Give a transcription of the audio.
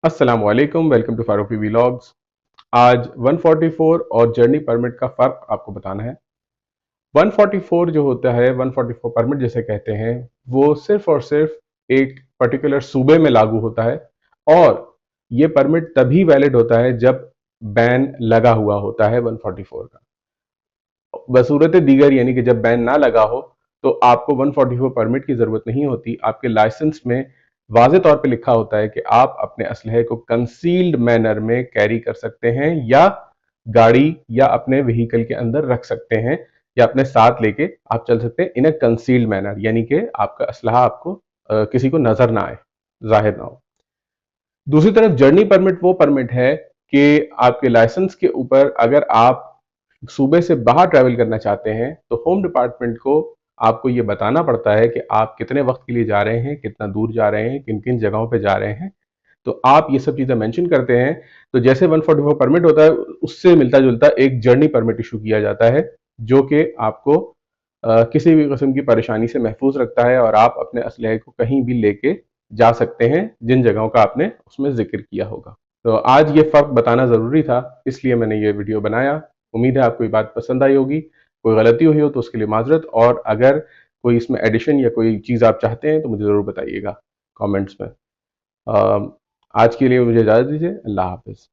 अस्सलाम वालेकुम, welcome to Farooqui vlogs. आज 144 और जर्नी परमिट का फ़र्क आपको बताना है। 144 जो होता है, 144 परमिट जिसे कहते हैं, वो सिर्फ़ और सिर्फ़ एक पर्टिकुलर सूबे में लागू होता है और ये परमिट तभी वैलिड होता है जब बैन लगा हुआ होता है 144 का। बसूरत दीगर यानी कि जब बैन ना लगा हो तो आपको 144 परमिट की ज़रूरत नहीं होती। आपके लाइसेंस में वाज़े तौर पे लिखा होता है कि आप अपने असलहे को कंसील्ड मैनर में कैरी कर सकते हैं या गाड़ी या अपने व्हीकल के अंदर रख सकते हैं या अपने साथ लेके आप चल सकते हैं इन अ कंसील्ड मैनर, यानी कि आपका असलहा आपको किसी को नज़र ना आए, ज़ाहिर ना हो। दूसरी तरफ जर्नी परमिट वो परमिट है कि आपके लाइसेंस के ऊपर अगर आप सूबे से बाहर ट्रैवल करना चाहते हैं तो होम डिपार्टमेंट को आपको ये बताना पड़ता है कि आप कितने वक्त के लिए जा रहे हैं, कितना दूर जा रहे हैं, किन किन जगहों पे जा रहे हैं। तो आप ये सब चीज़ें मेंशन करते हैं। तो जैसे 144 परमिट होता है उससे मिलता जुलता एक जर्नी परमिट इशू किया जाता है जो कि आपको किसी भी किस्म की परेशानी से महफूज रखता है और आप अपने असलहे को कहीं भी लेके जा सकते हैं जिन जगहों का आपने उसमें जिक्र किया होगा। तो आज ये फ़र्क बताना ज़रूरी था, इसलिए मैंने ये वीडियो बनाया। उम्मीद है आपको ये बात पसंद आई होगी। कोई गलती हुई हो तो उसके लिए माजरत, और अगर कोई इसमें एडिशन या कोई चीज़ आप चाहते हैं तो मुझे ज़रूर बताइएगा कमेंट्स में। आज के लिए मुझे इजाज़त दीजिए। अल्लाह हाफ़िज़।